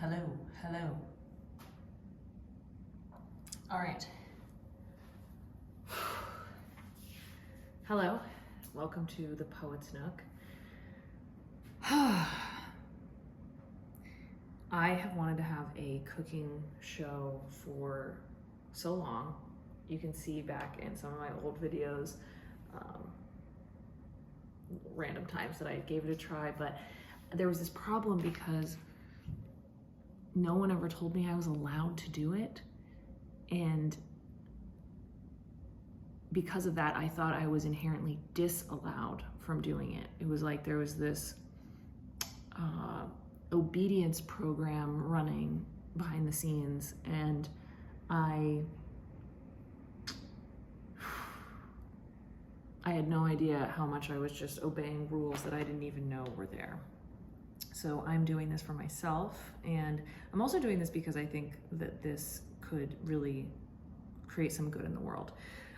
Hello, hello. All right. Hello, welcome to the Poet's Nook. I have wanted to have a cooking show for so long. You can see back in some of my old videos, random times that I gave it a try, but there was this problem because no one ever told me I was allowed to do it. And because of that, I thought I was inherently disallowed from doing it. It was like there was this obedience program running behind the scenes, and I had no idea how much I was just obeying rules that I didn't even know were there. So I'm doing this for myself, and I'm also doing this because I think that this could really create some good in the world.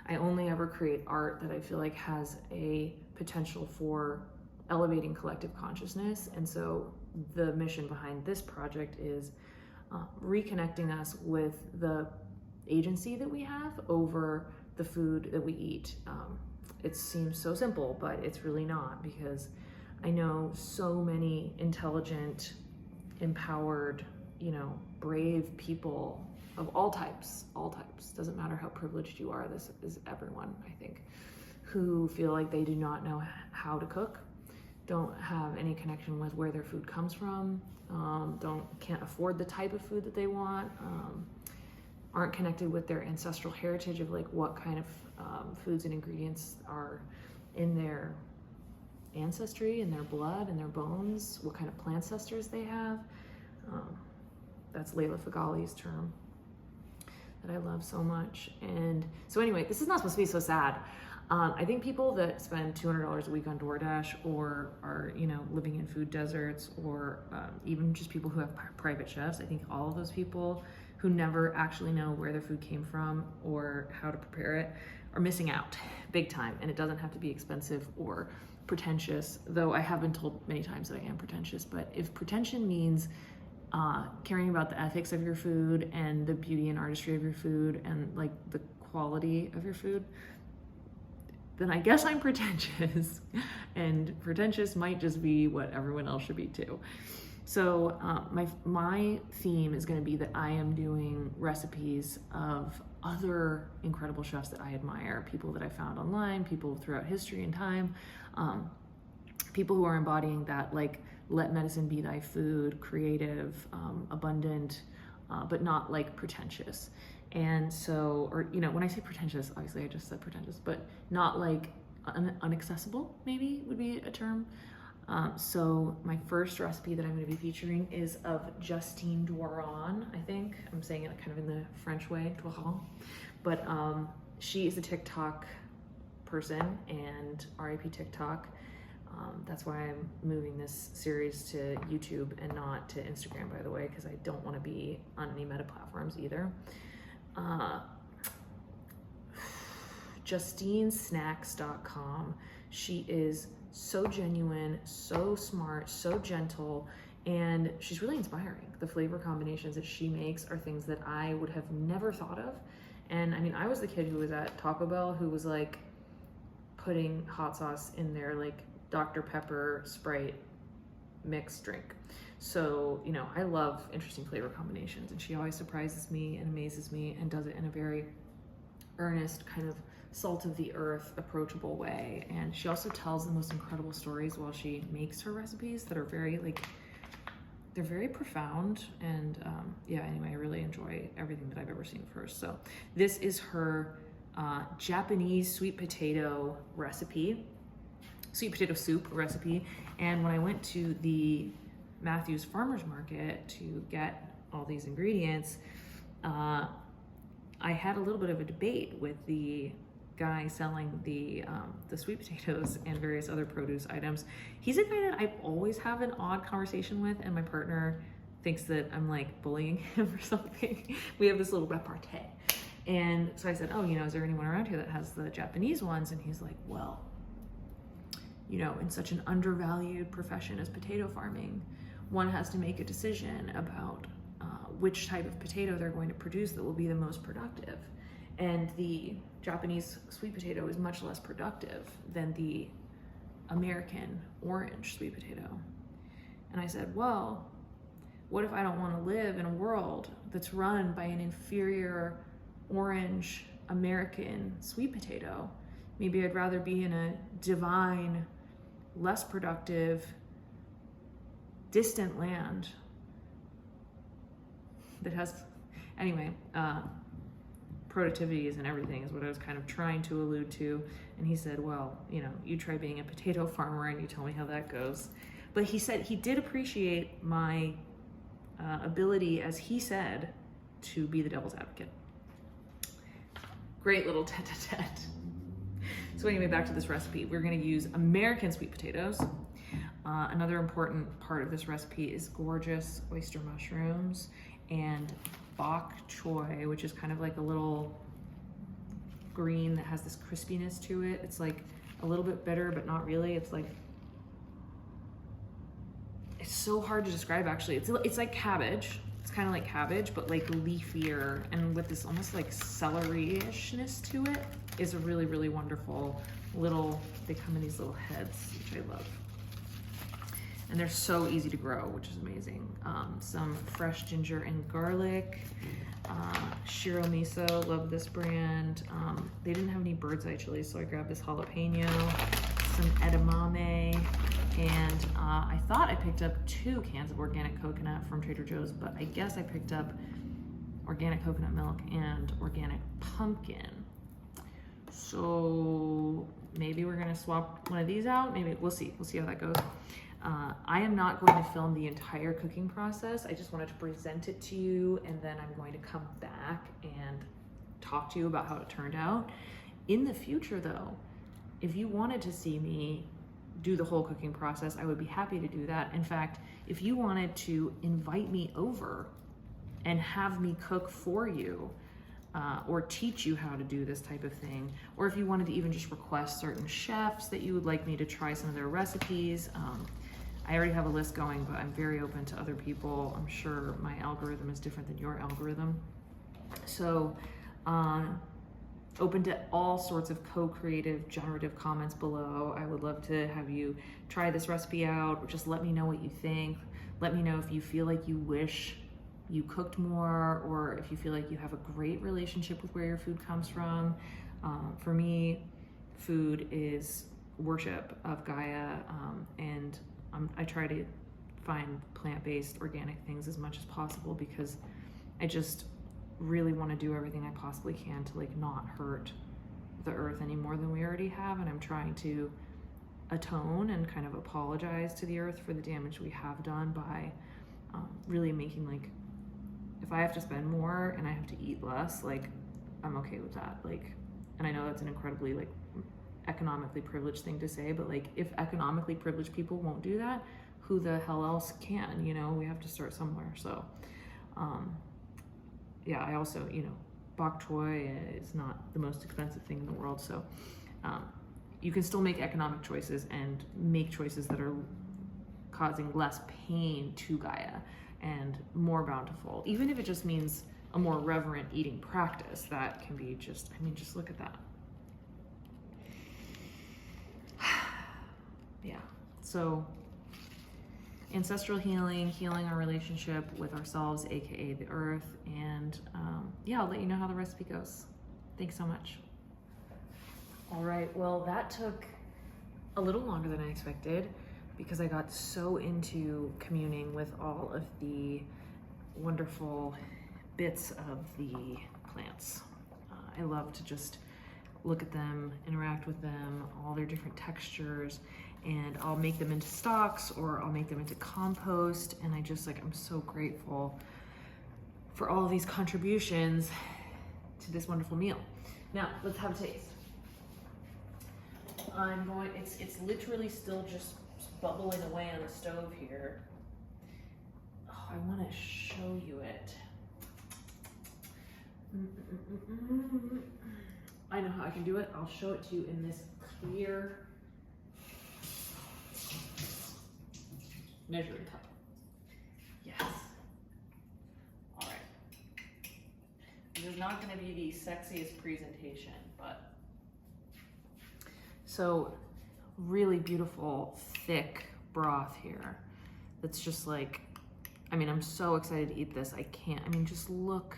I only ever create art that I feel like has a potential for elevating collective consciousness, and so the mission behind this project is reconnecting us with the agency that we have over the food that we eat. It seems so simple, but it's really not, because I know so many intelligent, empowered, brave people of all types, doesn't matter how privileged you are, this is everyone, I think, who feel like they do not know how to cook, don't have any connection with where their food comes from, can't afford the type of food that they want, aren't connected with their ancestral heritage of like what kind of foods and ingredients are in their ancestry, in their blood, in their bones, what kind of plancestors they have. That's Layla Fagali's term that I love so much. And so anyway, this is not supposed to be so sad. I think people that spend $200 a week on DoorDash, or are, living in food deserts, or even just people who have private chefs, I think all of those people who never actually know where their food came from or how to prepare it are missing out big time. And it doesn't have to be expensive or pretentious, though I have been told many times that I am pretentious. But if pretension means caring about the ethics of your food and the beauty and artistry of your food and like the quality of your food, then I guess I'm pretentious, and pretentious might just be what everyone else should be too. So my theme is going to be that I am doing recipes of other incredible chefs that I admire, people that I found online, people throughout history and time, people who are embodying that, like, let medicine be thy food, creative, abundant, but not like pretentious. And so, or, when I say pretentious, obviously I just said pretentious, but not like unaccessible, maybe would be a term. So my first recipe that I'm going to be featuring is of Justine Doiron. I think I'm saying it kind of in the French way, Doiron. But she is a TikTok person, and RIP TikTok. That's why I'm moving this series to YouTube and not to Instagram, by the way, because I don't want to be on any meta platforms either. JustineSnacks.com. She is so genuine, so smart, so gentle, and she's really inspiring. The flavor combinations that she makes are things that I would have never thought of. And I mean, I was the kid who was at Taco Bell who was like putting hot sauce in their like Dr. Pepper Sprite mixed drink. So, I love interesting flavor combinations, and she always surprises me and amazes me and does it in a very earnest, kind of salt of the earth, approachable way. And she also tells the most incredible stories while she makes her recipes that are very they're very profound. And anyway, I really enjoy everything that I've ever seen of hers. So this is her Japanese sweet potato soup recipe. And when I went to the Matthews Farmers Market to get all these ingredients, I had a little bit of a debate with the guy selling the sweet potatoes and various other produce items. He's a guy that I always have an odd conversation with, and my partner thinks that I'm like bullying him or something. We have this little repartee. And so I said, is there anyone around here that has the Japanese ones? And he's like, well, in such an undervalued profession as potato farming, one has to make a decision about which type of potato they're going to produce that will be the most productive. And the Japanese sweet potato is much less productive than the American orange sweet potato. And I said, well, what if I don't want to live in a world that's run by an inferior orange American sweet potato? Maybe I'd rather be in a divine, less productive, distant land that has, anyway, productivity isn't everything is what I was kind of trying to allude to. And he said, well, you know, you try being a potato farmer and you tell me how that goes. But he said he did appreciate my ability, as he said, to be the devil's advocate. Great little tete-a-tete. So anyway, back to this recipe. We're gonna use American sweet potatoes. Another important part of this recipe is gorgeous oyster mushrooms and bok choy, which is kind of like a little green that has this crispiness to it. It's like a little bit bitter, but not really. It's like, it's so hard to describe actually. It's like cabbage. It's kind of like cabbage, but like leafier and with this almost like celery-ishness to it. Is a really, really wonderful little, they come in these little heads, which I love. And they're so easy to grow, which is amazing. Some fresh ginger and garlic. Shiro miso, love this brand. They didn't have any bird's eye chili, so I grabbed this jalapeno. Some edamame. And I thought I picked up 2 cans of organic coconut from Trader Joe's, but I guess I picked up organic coconut milk and organic pumpkin. So maybe we're gonna swap one of these out. Maybe we'll see how that goes. I am not going to film the entire cooking process. I just wanted to present it to you, and then I'm going to come back and talk to you about how it turned out. In the future though, if you wanted to see me do the whole cooking process, I would be happy to do that. In fact, if you wanted to invite me over and have me cook for you, or teach you how to do this type of thing, or if you wanted to even just request certain chefs that you would like me to try some of their recipes, I already have a list going, but I'm very open to other people. I'm sure my algorithm is different than your algorithm. So open to all sorts of co-creative, generative comments below. I would love to have you try this recipe out, or just let me know what you think. Let me know if you feel like you wish you cooked more, or if you feel like you have a great relationship with where your food comes from. For me, food is worship of Gaia, and I try to find plant-based, organic things as much as possible because I just really want to do everything I possibly can to like not hurt the earth any more than we already have, and I'm trying to atone and kind of apologize to the earth for the damage we have done by really making, like, if I have to spend more and I have to eat less, like, I'm okay with that. Like, and I know that's an incredibly like economically privileged thing to say, but like, if economically privileged people won't do that, who the hell else can? You know, we have to start somewhere. So yeah, I also, you know, bok choy is not the most expensive thing in the world, so you can still make economic choices and make choices that are causing less pain to Gaia and more bountiful, even if it just means a more reverent eating practice. That can be just, I mean, just look at that. Yeah, so ancestral healing, healing our relationship with ourselves, aka the earth, and yeah, I'll let you know how the recipe goes. Thanks so much. All right, well, that took a little longer than I expected because I got so into communing with all of the wonderful bits of the plants. I love to just look at them, interact with them, all their different textures, and I'll make them into stocks or I'll make them into compost, and I just, like, I'm so grateful for all of these contributions to this wonderful meal. Now, let's have a taste. I'm going, it's literally still just bubbling away on the stove here. Oh, I want to show you it. I know how I can do it. I'll show it to you in this clear measuring cup. not going to be the sexiest presentation, but so really beautiful, thick broth here. That's just like, I mean, I'm so excited to eat this. I can't, I mean, just look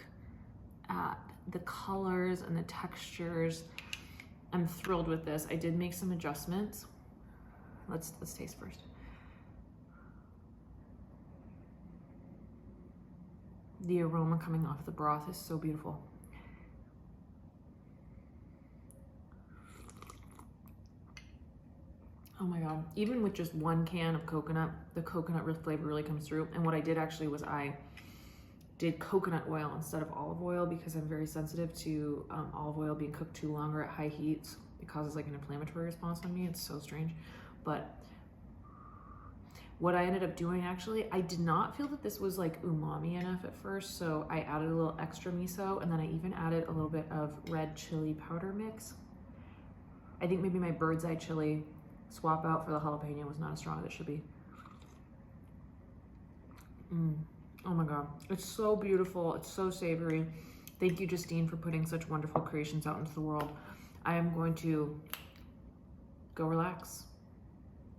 at the colors and the textures. I'm thrilled with this. I did make some adjustments. Let's taste first. The aroma coming off the broth is so beautiful. Oh my God, even with just one can of coconut, the coconut flavor really comes through. And what I did actually was I did coconut oil instead of olive oil because I'm very sensitive to olive oil being cooked too longer at high heats. It causes like an inflammatory response on me. It's so strange. But what I ended up doing, actually, I did not feel that this was like umami enough at first, so I added a little extra miso, and then I even added a little bit of red chili powder mix. I think maybe my bird's eye chili swap out for the jalapeno was not as strong as it should be. Oh my God, it's so beautiful, it's so savory. Thank you, Justine, for putting such wonderful creations out into the world. I am going to go relax.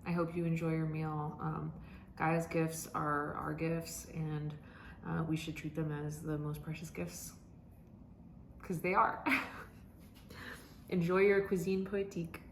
I hope you enjoy your meal. Gaia's gifts are our gifts, and we should treat them as the most precious gifts, because they are. Enjoy your Cuisine Poetique.